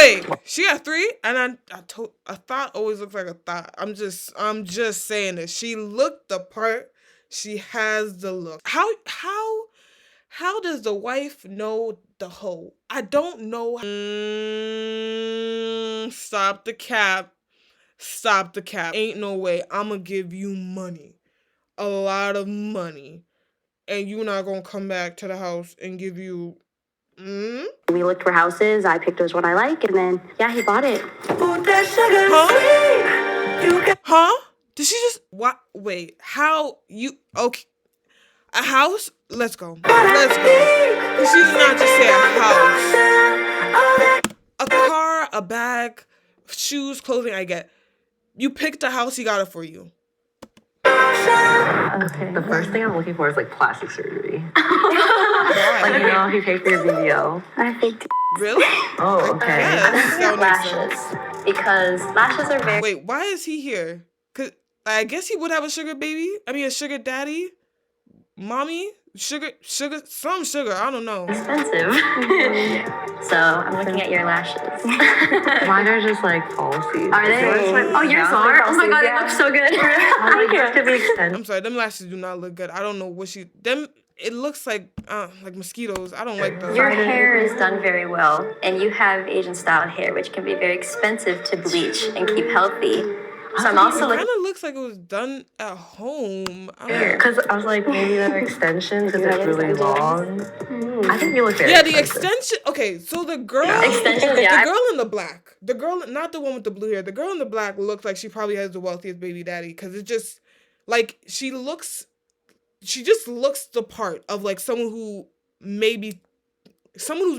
Wait, she got 3, and a thought always looks like a thought. I'm just saying this. She looked the part. She has the look. How does the wife know the hoe? I don't know. Stop the cap. Stop the cap. Ain't no way. I'ma give you money. A lot of money. And you not gonna come back to the house and give you... We looked for houses. I picked which one I like, and then, yeah, he bought it. Huh? Did she just... What? Wait. How? You... Okay. A house? Let's go. Let's go. She did not just say a house. A car, a bag, shoes, clothing, I get. You picked a house, he got it for you. Okay. The first thing I'm looking for is like plastic surgery. Like, you know, he paid for your BBL. I think. Really? Oh, okay. Yes, Lashes. Because lashes are very... Wait, why is he here? Cause I guess he would have a sugar baby. I mean, a sugar daddy. Mommy? Sugar, some sugar. I don't know. expensive. So I'm looking at your lashes. Mine are just like falsies. Are they? Oh, yours are? Oh my god, they look so good. Yours could be expensive. I'm sorry, them lashes do not look good. I don't know what it looks like mosquitoes. I don't like those. Your hair is done very well, and you have Asian style hair, which can be very expensive to bleach and keep healthy. So I'm also It kind of looks like it was done at home. Because I was like, maybe they're extensions because it's really long. I think you look very the expensive. extension. Okay, so the girl, Extensions, the yeah. girl in the black, the girl, not the one with the blue hair, the girl in the black looks like she probably has the wealthiest baby daddy because it just like she just looks the part of like someone who's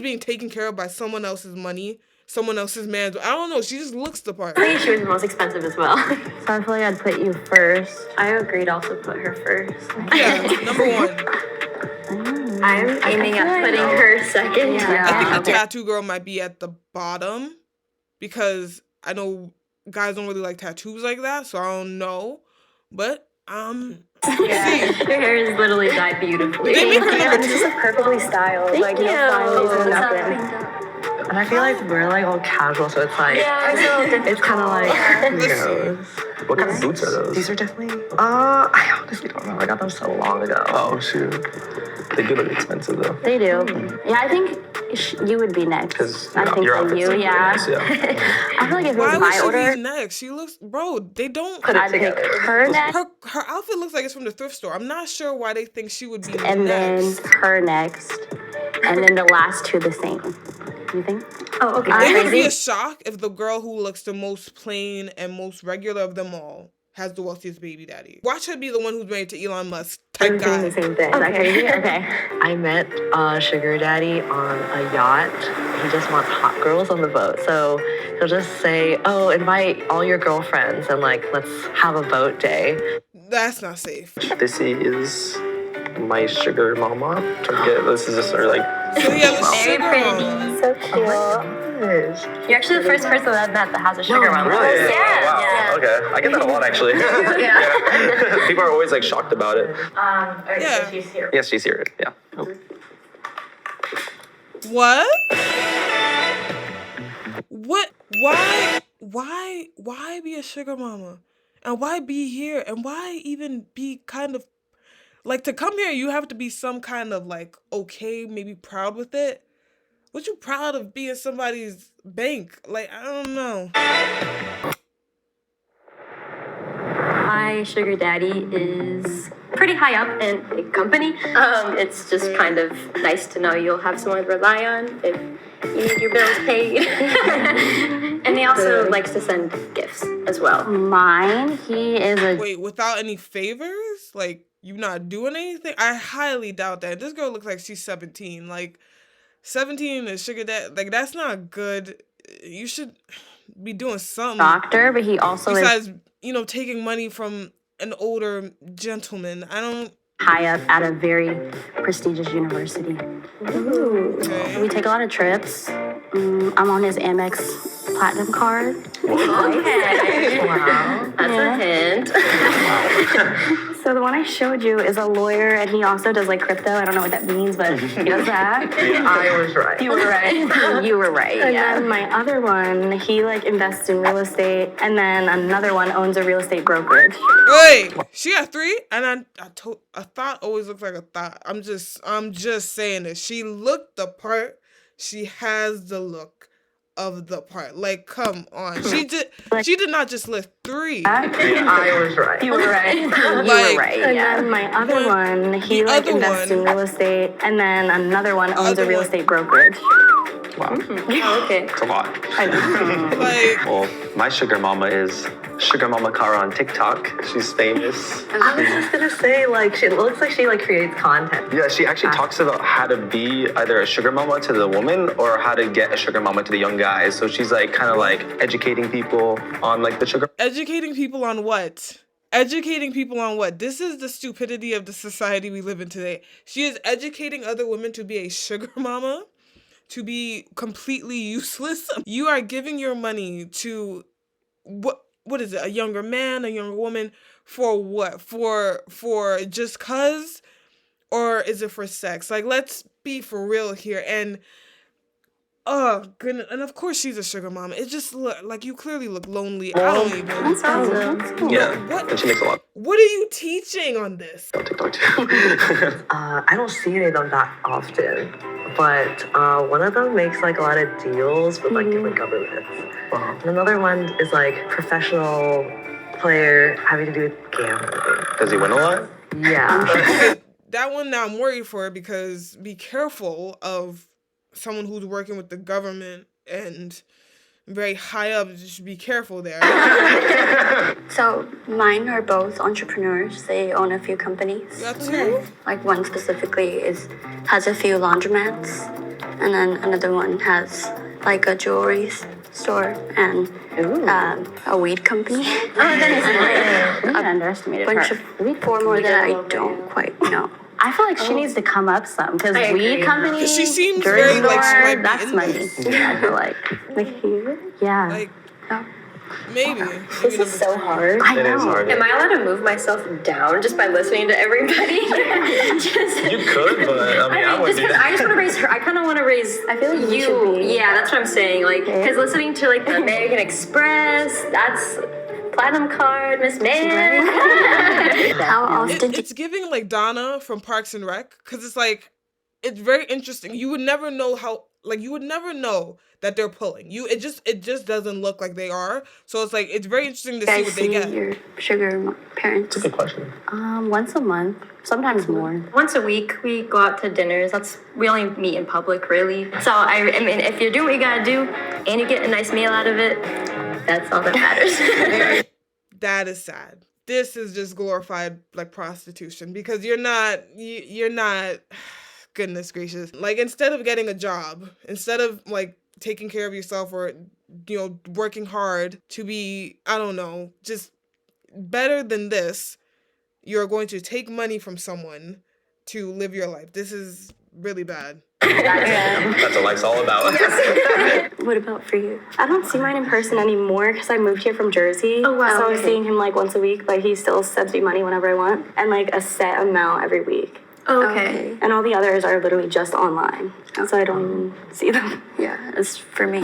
being taken care of by someone else's money. Someone else's man. I don't know. She just looks the part. I think she was the most expensive as well. So I feel like I'd put you first. I agreed also put her first. Yeah, number 1. I'm aiming at putting her second. I think the tattoo girl might be at the bottom because I know guys don't really like tattoos like that, so I don't know. But Your hair is literally dyed beautifully. They make her number 2. It's just perfectly styled. Thank like you. no flyaways or It's not nothing. cleaned up. And I feel like we're like all casual, so it's like, it's kind of like, who knows? What kind of boots are those? These are definitely, I honestly don't know. I got them so long ago. Oh, shoot. They do look expensive, though. They do. Yeah, I think you would be next. Because I think your so. outfit's You, really yeah. nice, yeah. I feel like if it Why was would my she order, be next? She looks, bro. They don't. I'd pick her next, Her outfit looks like it's from the thrift store. I'm not sure why they think she would be and next. then her next, and then the last two the same. You think? Oh, okay. It would be a shock if the girl who looks the most plain and most regular of them all has the wealthiest baby daddy. Watch her be the one who's married to Elon Musk type guy. The same thing. Is that crazy? Okay. I met a sugar daddy on a yacht. He just wants hot girls on the boat. So he'll just say, oh, invite all your girlfriends and like, let's have a boat day. That's not safe. This is my sugar mama. This is just her, like... So yeah, the Very sugar pretty. mama. So cute. You're actually the first person I've met that has a sugar mama. Really? Yeah. Wow. Yeah. Okay. I get that a lot, actually. Yeah. People are always, like, shocked about it. Yeah. She's here. Yes, she's here. Yeah. Oh. What? Why be a sugar mama? And why be here? And why even be kind of like to come here? You have to be some kind of like okay, maybe proud with it. What you proud of being somebody's bank? Like I don't know. My sugar daddy is pretty high up in a company. It's just kind of nice to know you'll have someone to rely on if you need your bills paid. And he also likes to send gifts as well. Mine, he is a... Wait, without any favors? Like you not doing anything? I highly doubt that. This girl looks like she's 17. Like 17 is sugar daddy. Like that's not good. You should be doing something. doctor, but he also is Besides, taking money from an older gentleman. I don't... high up at a very prestigious university. Okay. We take a lot of trips. I'm on his Amex Platinum card. Okay. Wow. That's a hint. So So the one I showed you is a lawyer, and he also does like crypto. I don't know what that means, but he does that. I was right. You were right. You were right. And then my other one, he like invests in real estate, and then another one owns a real estate brokerage. Wait, she got 3, and a thought always looks like a thought. I'm just saying this. She looked the part. She has the look of the part. Like, come on. She did not just list 3. I was right. You were right. You Like, were right. And then my other one, he like other invests in one- real estate, and then another one owns Other a real one- estate brokerage. Wow. Oh, okay. It's a lot. I know. like, Well, my sugar mama is Sugar Mama Kara on TikTok. She's famous. I was just gonna say, like, she looks like she like creates content. Yeah, she actually talks about how to be either a sugar mama to the woman or how to get a sugar mama to the young guys. So she's like kind of like educating people on like the sugar. educating people on what? Educating people on what? This is the stupidity of the society we live in today. She is educating other women to be a sugar mama, to be completely useless. You are giving your money to what is it? A younger man, a younger woman for what? For just cuz, or is it for sex? Like, let's be for real here. And oh goodness, and of course she's a sugar mama. It just look like you clearly look lonely. I don't even. That's awesome. Yeah, What? and she makes a lot What are you teaching on this? on TikTok too. I don't see any of them that often, but one of them makes like a lot of deals with like different governments. And another one is like professional player having to do with gambling. Does he win a lot? Yeah. That one now I'm worried for, because be careful of someone who's working with the government and very high up. Just be careful there. So mine are both entrepreneurs. They own a few companies. You got 2? Like one specifically has a few laundromats, and then another one has like a jewelry store and a weed company. Oh, that is nice. A Underestimated bunch her. of 4 more that I don't quite know. I feel like she needs to come up some because I agree. weed company, She seems jewelry very, like, she store, might be that's in money. this. I feel like, Like here? yeah. Like, Oh. maybe. This is so hard. I It know. is hard. Am I allowed to move myself down just by listening to everybody? You could, but I mean, I would just do because I that. just want to raise her. I kind of want to raise. I feel like you should be. Yeah, that's what I'm saying. Like, because listening to like the American Express, that's platinum card, Miss Man. How often do It's giving like Donna from Parks and Rec, because it's like, it's very interesting. You would never know that they're pulling. It just doesn't look like they are. So it's like, it's very interesting to you see guys what they see get. your sugar parents? Good question. Once a month, sometimes more. Once a week, we go out to dinners. We only meet in public, really. So I mean, if you're doing what you gotta do, and you get a nice meal out of it, that's all that matters. That is sad. This is just glorified like prostitution, because you're not goodness gracious. Like, instead of getting a job, instead of like taking care of yourself, or working hard to be, I don't know, just better than this, you're going to take money from someone to live your life. This is really bad. That's what life's all about. What about for you? I don't see mine in person anymore because I moved here from Jersey. Oh, wow, So I'm okay. seeing him like once a week, but he still sends me money whenever I want, and like a set amount every week. Okay. And all the others are literally just online, so I don't even see them. Yeah, it's for me.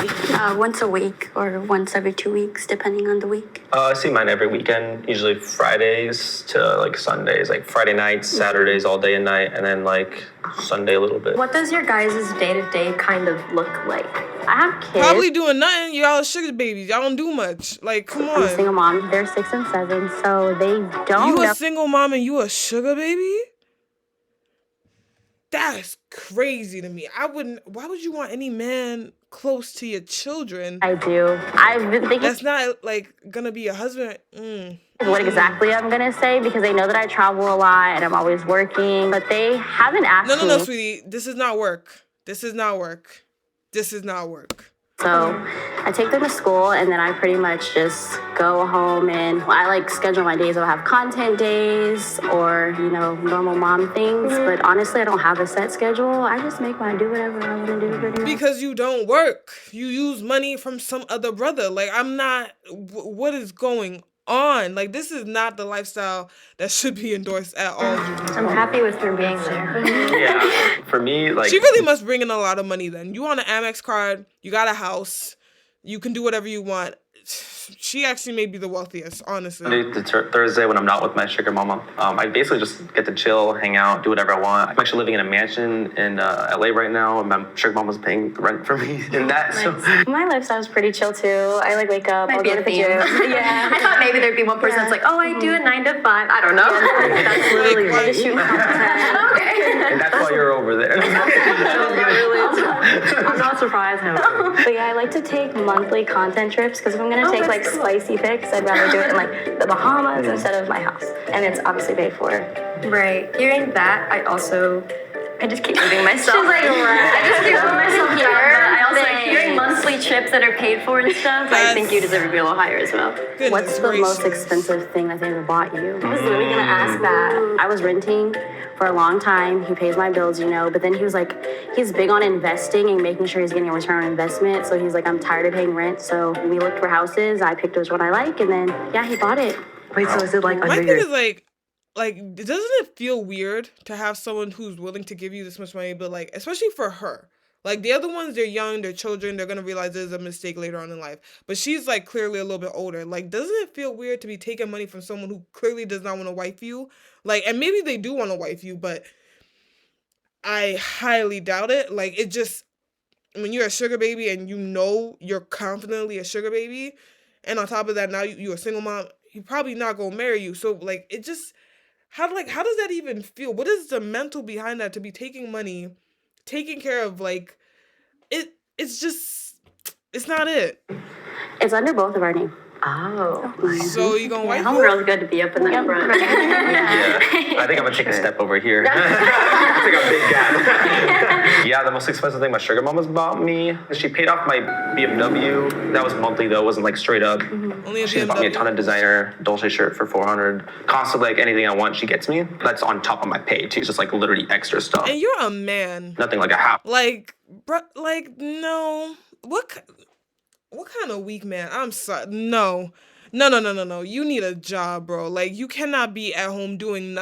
Once a week or once every 2 weeks, depending on the week. I see mine every weekend, usually Fridays to like Sundays, like Friday nights, Saturdays all day and night, and then like Sunday a little bit. What does your guys' day-to-day kind of look like? I have kids. Probably doing nothing. Y'all sugar babies. Y'all don't do much. Like, come I'm a on. single mom. They're 6 and 7, so they don't You know. a single mom and you a sugar baby? That's crazy to me. Why would you want any man close to your children? I do. I've been thinking That's not like gonna be a husband. what exactly I'm gonna say because they know that I travel a lot and I'm always working, but they haven't asked me. No, sweetie. This is not work. This is not work. This is not work. So I take them to school and then I pretty much just go home and I like schedule my days. I'll have content days or, normal mom things. But honestly, I don't have a set schedule. I just do whatever I want to do pretty much. Because you don't work. You use money from some other brother. Like, I'm not. What is going on. Like, this is not the lifestyle that should be endorsed at all, Jubilee. I'm happy with her being there. Yeah. For me, like She really must bring in a lot of money then. You on an Amex card, you got a house, you can do whatever you want. She actually may be the wealthiest, honestly. Monday to Thursday when I'm not with my sugar mama, I basically just get to chill, hang out, do whatever I want. I'm actually living in a mansion in LA right now, and my sugar mama's paying the rent for me in that. So My lifestyle's pretty chill too. I like wake up, Might I'll be go a to the theme. gym. Yeah. I thought maybe there'd be one person that's like, oh, I do a 9 to 5. I don't know. That's literally Like, me. Just shoot content. Okay. and that's why you're over there. I'm not surprised, however. But yeah, I like to take monthly content trips because if I'm gonna take like that's cool. spicy pics, I'd rather do it in like the Bahamas instead of my house. And it's obviously paid for. Right. Hearing that, I just keep moving myself. She's like, I just keep moving myself Thanks. here. But I also like hearing monthly trips that are paid for and stuff. I think you deserve to be a little higher as well. Goodness What's the most gracious. expensive thing that they ever bought you? I was literally gonna ask that. I was renting for a long time. He pays my bills, but then he was like, he's big on investing and making sure he's getting a return on investment. So he's like, I'm tired of paying rent. So we looked for houses. I picked which one I like, and then yeah, he bought it. Wait, so is it like My under thing your... is like, doesn't it feel weird to have someone who's willing to give you this much money, but like, especially for her? Like, the other ones, they're young, they're children, they're gonna realize there's a mistake later on in life. But she's like clearly a little bit older. Like, doesn't it feel weird to be taking money from someone who clearly does not want to wife you? Like, and maybe they do want to wife you, but I highly doubt it. Like, it just, when you're a sugar baby and you're confidently a sugar baby, and on top of that, now you're a single mom, he probably not gonna marry you. So like, it just, how does that even feel? What is the mental behind that, to be taking money, taking care of, like, it's just, it's not it. It's under both of our name. Oh. So you gonna wife you? Homegirl's good to be up in that front. Yeah, I think I'm gonna take a step over here. I think I'm big guy. Yeah, the most expensive thing my sugar mama's bought me. She paid off my BMW. That was monthly though, it wasn't like straight up. Only a She's bought me a ton BMW. of designer Dolce shirt for $400. Constantly, like anything I want, she gets me. That's on top of my pay too. It's just like literally extra stuff. And you're a man. Nothing like a half. Like, no. What kind of weak man? I'm sorry. No. You need a job, bro. Like, you cannot be at home doing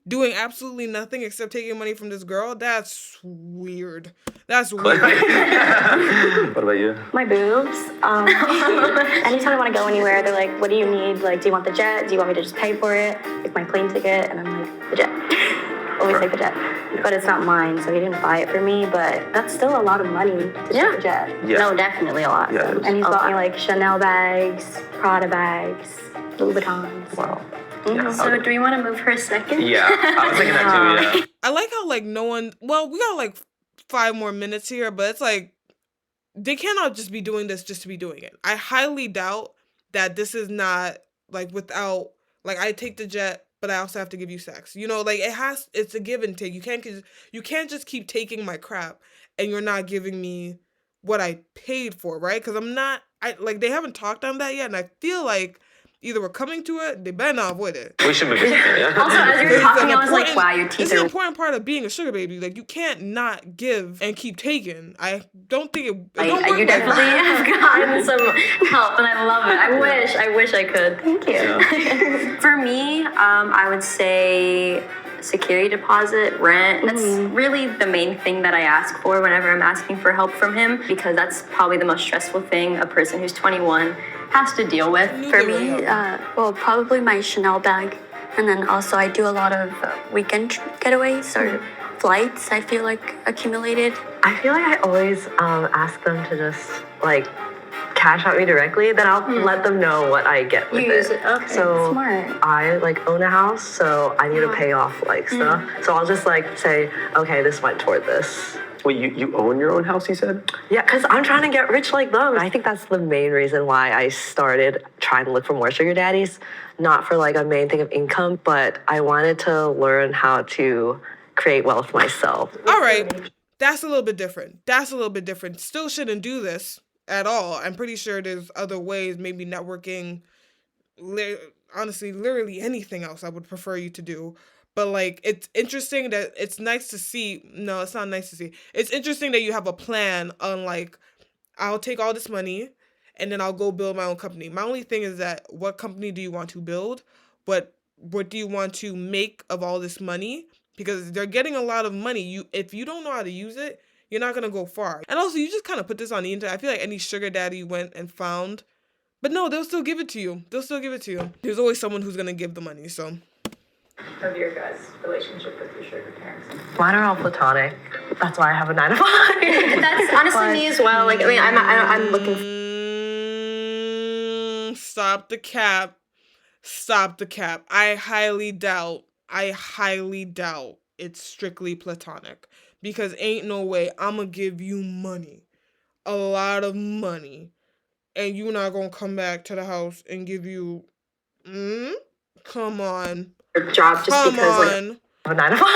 doing absolutely nothing except taking money from this girl. That's weird. That's weird. What about you? My boobs. Anytime I want to go anywhere, they're like, what do you need? Like, do you want the jet? Do you want me to just pay for it? Like my plane ticket? And I'm like, the jet. Always take the jet. But it's not mine, so he didn't buy it for me. But that's still a lot of money to take the jet. Yeah. No, definitely a lot. Yeah, it is. And he's A bought me lot. like Chanel bags, Prada bags, Louis Vuittons. Wow. Yeah, So do we want to move for a second? yeah, I was thinking that too. Yeah. I like how, like, no one, well, we got like 5 more minutes here, but it's like, they cannot just be doing this just to be doing it. I highly doubt that this is not, like, without, like, I take the jet, but I also have to give you sex. Like, it's a give and take. You can't just keep taking my crap and you're not giving me what I paid for, right? Because they haven't talked on that yet, and I feel like either we're coming to it, they better not avoid it. We should move it. Yeah. Also, as you were It's talking, an I was like, important- wow, your teeth It's an are... important part of being a sugar baby. Like, you can't not give and keep taking. I don't think it don't work You like definitely that. have gotten some help, and I love it. I wish I could. Thank you. For me, I would say security deposit, rent. That's really the main thing that I ask for whenever I'm asking for help from him, because that's probably the most stressful thing a person who's 21 has to deal with. For me, probably my Chanel bag. And then also I do a lot of weekend getaways or flights, I feel like, accumulated. I feel like I always ask them to just, like, cash out me directly, then I'll let them know what I get with Use it. it. Okay, So smart. I like own a house, so I need to pay off like stuff. So I'll just like say, okay, this went toward this. Wait, you own your own house, you said? Yeah, because I'm trying to get rich like them. I think that's the main reason why I started trying to look for more sugar daddies. Not for like a main thing of income, but I wanted to learn how to create wealth myself. All right. That's a little bit different. Still shouldn't do this at all. I'm pretty sure there's other ways, maybe networking, honestly, literally anything else I would prefer you to do. But, like, it's interesting that it's nice to see. No, it's not nice to see. It's interesting that you have a plan on, like, I'll take all this money and then I'll go build my own company. My only thing is that what company do you want to build? What do you want to make of all this money? Because they're getting a lot of money. If you don't know how to use it, you're not gonna go far. And also, you just kind of put this on the internet. I feel like any sugar daddy went and found, but no, they'll still give it to you. There's always someone who's gonna give the money. So, Of your guys' relationship with your sugar parents. Mine are all platonic. That's why I have a 9 to 5. That's honestly me as well. Like, I mean, I'm looking. Stop the cap. I highly doubt it's strictly platonic, because ain't no way I'ma give you money, a lot of money, and you not gonna come back to the house and give you, come on. Job just because, like, A 9 to 5.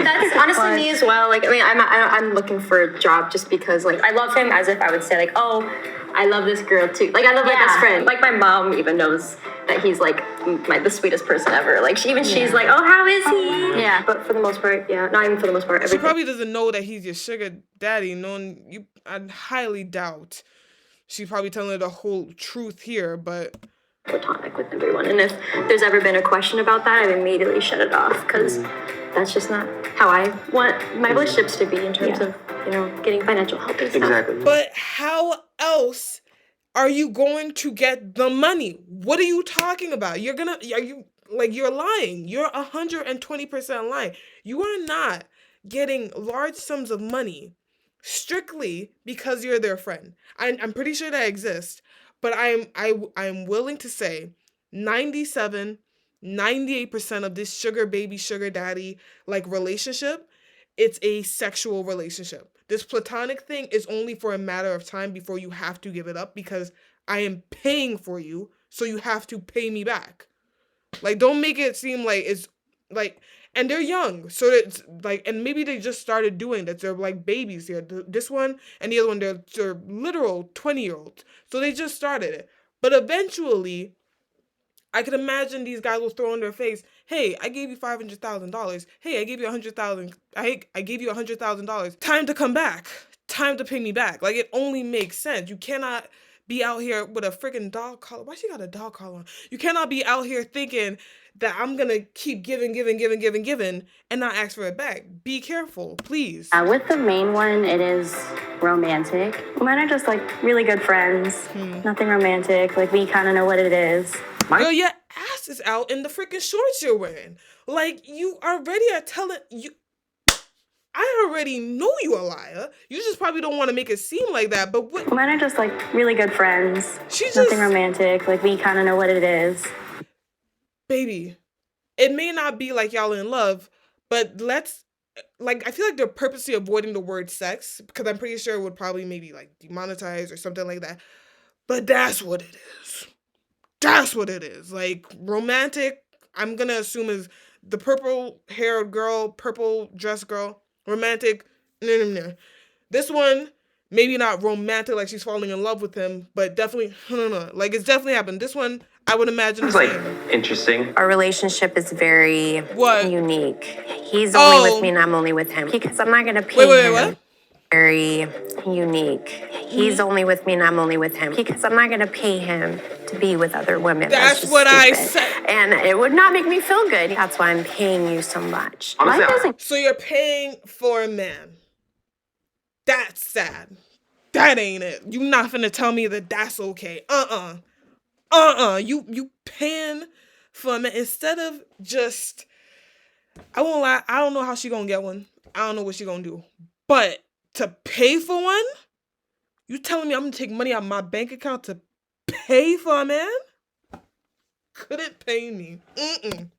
that's honestly me as well. Like, I mean, I'm looking for a job just because, like, I love him as if I would say, like, oh, I love this girl too. Like, I love my best friend. Like, my mom even knows that he's like the sweetest person ever. Like, she's like, oh, how is he? Yeah. But for the most part, not even for the most part. She Everything. probably doesn't know that he's your sugar daddy. I highly doubt she's probably telling her the whole truth here, but Platonic with everyone. And if there's ever been a question about that, I immediately shut it off, because that's just not how I want my relationships to be in terms of, getting financial help and stuff. Exactly. But how else are you going to get the money? What are you talking about? You're lying. You're 120% lying. You are not getting large sums of money strictly because you're their friend. I'm pretty sure that exists, but I'm willing to say 98% of this sugar baby, sugar daddy relationship, it's a sexual relationship. This platonic thing is only for a matter of time before you have to give it up, because I am paying for you, so you have to pay me back. Don't make it seem like it's and they're young, so it's and maybe they just started doing that. They're babies here. This one and the other one, they're literal 20-year-olds, so they just started it. But eventually, I could imagine these guys will throw in their face, hey, I gave you $500,000. Hey, I gave you $100,000. I gave you $100,000. Time to come back. Time to pay me back. It only makes sense. You cannot be out here with a freaking dog collar. Why she got a dog collar on? You cannot be out here thinking that I'm going to keep giving, and not ask for it back. Be careful, please. With the main one, it is romantic. Mine are just really good friends. Nothing romantic. We kind of know what it is. Girl, your ass is out in the freaking shorts you're wearing. You already are telling you. I already know you a liar. You just probably don't want to make it seem like that. But what? Mine are just really good friends. Nothing romantic. We kind of know what it is. Baby, it may not be y'all in love, but let's I feel like they're purposely avoiding the word sex, because I'm pretty sure it would probably maybe demonetize or something like that. But that's what it is. That's what it is. Romantic, I'm gonna assume, is the purple-haired girl, purple dress girl. Romantic, no. This one, maybe not romantic, she's falling in love with him, but definitely, no. It's definitely happened. This one, I would imagine the same. Interesting. Our relationship is very What? unique. He's only with me and I'm only with him. Because I'm not gonna pay Wait, him. what? Very unique. He's only with me and I'm only with him. Because I'm not gonna pay him to be with other women. That's just what I stupid. said. And it would not make me feel good. That's why I'm paying you so much. Honestly, So you're paying for a man. That's sad. That ain't it. You not finna tell me that that's okay. You paying for a man instead of just. I won't lie. I don't know how she gonna get one. I don't know what she gonna do. But to pay for one, you telling me I'm gonna take money out of my bank account to pay for a man? Couldn't pay me.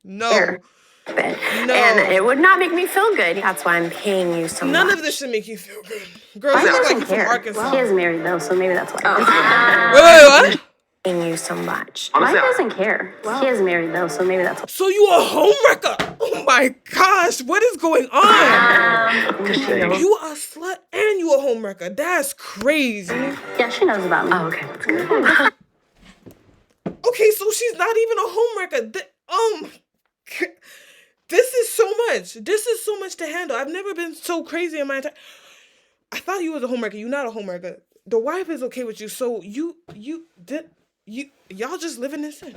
No. Here. No. And it would not make me feel good. That's why I'm paying you so much. None of this should make you feel good. Girl, Mine you look doesn't like you from care. Arkansas. He is married though, so maybe that's why. Wait, what? Paying you so much. Mine doesn't care. He is married though, so maybe that's why. So you a homewrecker? Oh my gosh, what is going on? You a slut and you a homewrecker. That's crazy. Yeah, she knows about me. Oh, okay. That's good. Okay, so she's not even a homewrecker. This is so much. This is so much to handle. I've never been so crazy in my entire. I thought you was a homewrecker. You're not a homewrecker. the wife is okay with you, so y'all just living in sin.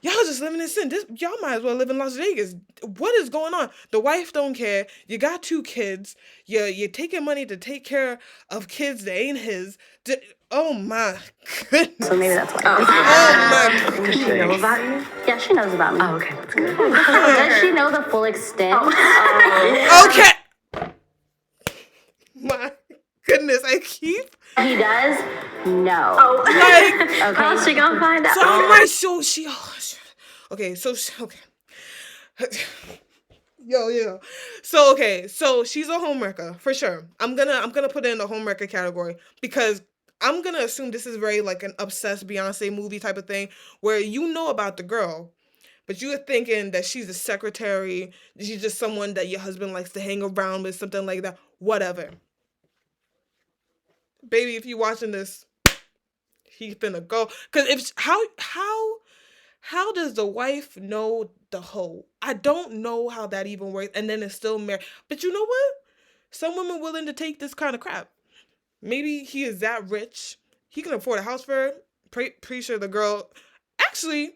Y'all just living in sin. Y'all might as well live in Las Vegas. What is going on? The wife don't care. You got 2 kids. You're taking money to take care of kids that ain't his. Oh my goodness. So maybe that's why. Oh my Does she know about you? Yeah, she knows about me. Oh, okay, that's good. Does she know the full extent? Okay. My goodness, I keep He does? No. like. Okay. How's she gonna find out? So I'm like, okay, yo. So okay, so she's a homewrecker for sure. I'm gonna put it in the homewrecker category because I'm gonna assume this is very like an obsessed Beyonce movie type of thing where you know about the girl, but you're thinking that she's a secretary, she's just someone that your husband likes to hang around with, something like that. Whatever. Baby, if you watching this, he finna go. Cause if how does the wife know the hoe? I don't know how that even works. And then it's still married. But you know what? Some women willing to take this kind of crap. Maybe he is that rich. He can afford a house for her. Pretty sure the girl. Actually,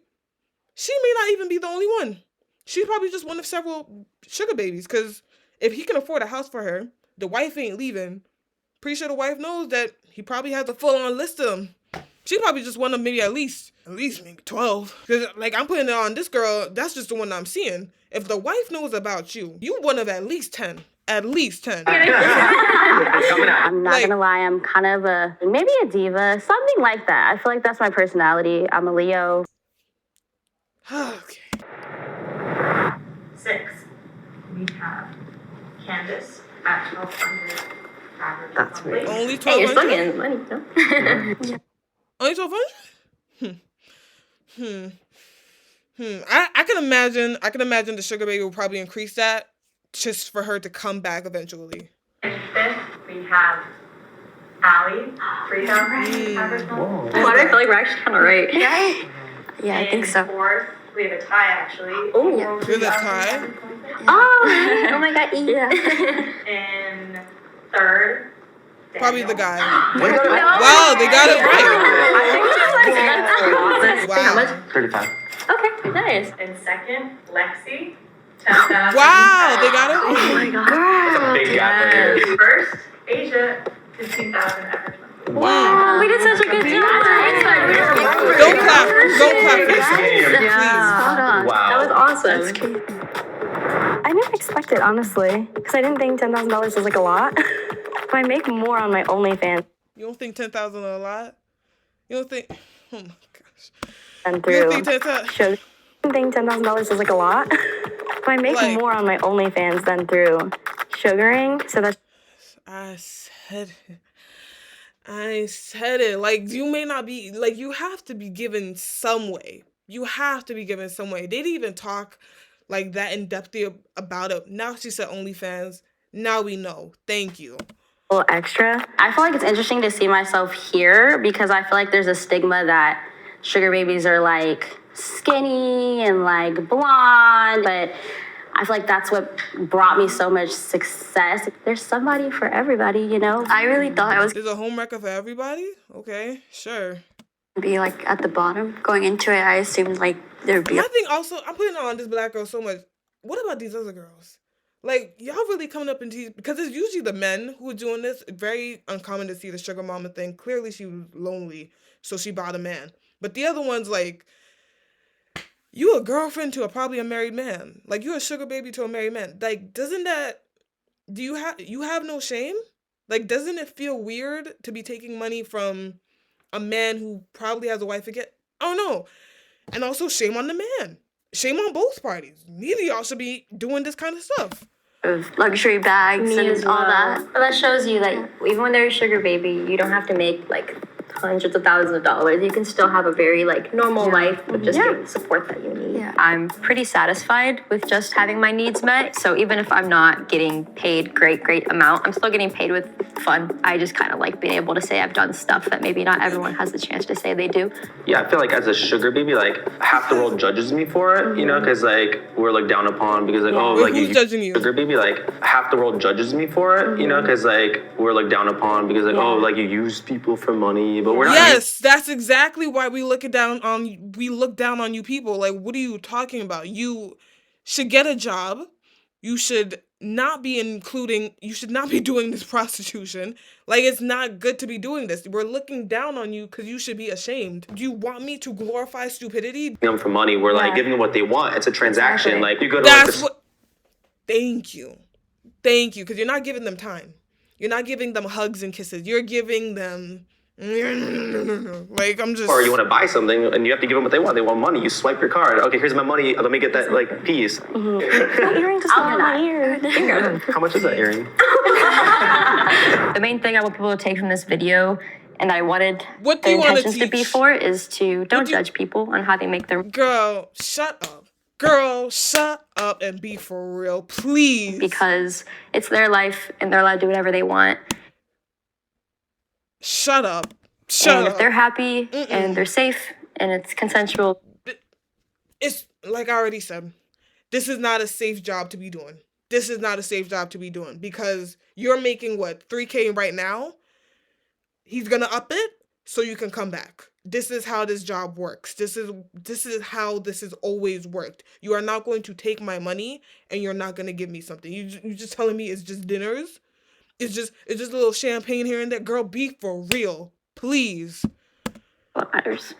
she may not even be the only one. She's probably just one of several sugar babies. Cause if he can afford a house for her, the wife ain't leaving. Pretty sure the wife knows that he probably has a full-on list of them. She probably just one of maybe at least maybe 12. Because, like, I'm putting it on this girl, that's just the one I'm seeing. If the wife knows about you, you one of at least 10. At least 10. I'm not gonna lie, I'm kind of maybe a diva, something like that. I feel like that's my personality. I'm a Leo. Okay. 6, we have Candace at 1,200 average. That's monthly. right. Only Hey, you're still 1,200? getting money, no? Only 1,200? I can imagine the sugar baby will probably increase that just for her to come back eventually. And 5th, we have Allie, 3,000 average monthly. Why do I feel like we're actually kind of right? Yeah, I think so. 4th, we have a tie actually. Oh, yeah. You're the tie? Oh, oh my god, yeah. And 3rd, Probably the guy. We got it. Wow, they got it right. How much? Wow. 35. Okay, nice. And 2nd, Lexi, 10,000. Wow, they got it Oh right. my god. Big gap right here. 1st, Asia, 15,000 average monthly. Wow. We did such a good job. Don't clap for yourself, Yeah. Hold on. Wow. That was awesome. That's cute. I never expected, honestly, because I didn't think $10,000 was like a lot. But I make more on my OnlyFans You don't think 10,000 is a lot? You don't think? Oh my gosh. than You through don't think 10,000? shows. I don't think $10,000 is like a lot. But I make Like- more on my OnlyFans than through sugaring. So that's I said it. Like, you may not be, like, you have to be given some way. You have to be given some way. They didn't even talk like that in depth about it. Now she said OnlyFans. Now we know. Thank you. a little extra. I feel like it's interesting to see myself here because I feel like there's a stigma that sugar babies are like skinny and like blonde, but I feel like that's what brought me so much success. There's somebody for everybody, you know? I really thought I was There's a homewrecker for everybody? Okay, sure. gonna be like at the bottom. Going into it, I assumed like there'd be My thing also, I'm putting on this black girl so much. What about these other girls? Like, y'all really coming up into, because it's usually the men who are doing this. Very uncommon to see the sugar mama thing. Clearly she was lonely, so she bought a man. But the other one's like, you a girlfriend to probably a married man. Like, you a sugar baby to a married man. Like, doesn't that, you have no shame? Like, doesn't it feel weird to be taking money from a man who probably has a wife again? I don't know. And also, shame on the man. Shame on both parties. Neither of y'all should be doing this kind of stuff. of luxury bags Me and as all well. that. But that shows you, like, even when they're a sugar baby, you don't have to make, like, hundreds of thousands of dollars, you can still have a very like normal life with just getting the support that you need. Yeah. I'm pretty satisfied with just having my needs met. So even if I'm not getting paid great amount, I'm still getting paid with fun. I just kind of like being able to say I've done stuff that maybe not everyone has the chance to say they do. Yeah, I feel like as a sugar baby, like half the world judges me for it, you know, because like we're looked down upon because like, oh, Wait, like who's judging you? sugar baby, like half the world judges me for it, you know, because like we're looked down upon because like, oh, like you use people for money, but we're not. Yes, that's exactly why we look down on you people. Like, what are you talking about? You should get a job. You should not be doing this prostitution. Like, it's not good to be doing this. We're looking down on you because you should be ashamed. Do you want me to glorify stupidity? Them for money. We're like giving them what they want. It's a transaction. Like you go to That's what. Thank you, because you're not giving them time. You're not giving them hugs and kisses. You're giving them. Like, I'm just. Or you want to buy something and you have to give them what they want. They want money. You swipe your card. Okay, here's my money. Let me get that like piece. Earrings I'll on my ear. How much is that earring? The main thing I want people to take from this video and that I wanted What do the you wanna intentions to be teach? for is to don't judge people on how they make their Girl, shut up. Girl, shut up and be for real, please. because it's their life and they're allowed to do whatever they want. Shut up. And if they're happy and they're safe and it's consensual. It's like I already said, this is not a safe job to be doing. This is not a safe job to be doing because you're making what, $3K right now? He's gonna up it so you can come back. This is how this job works. This is how this has always worked. You are not going to take my money and you're not gonna give me something. You just telling me it's just dinners? It's just a little champagne here and there. Girl, be for real, please. What matters.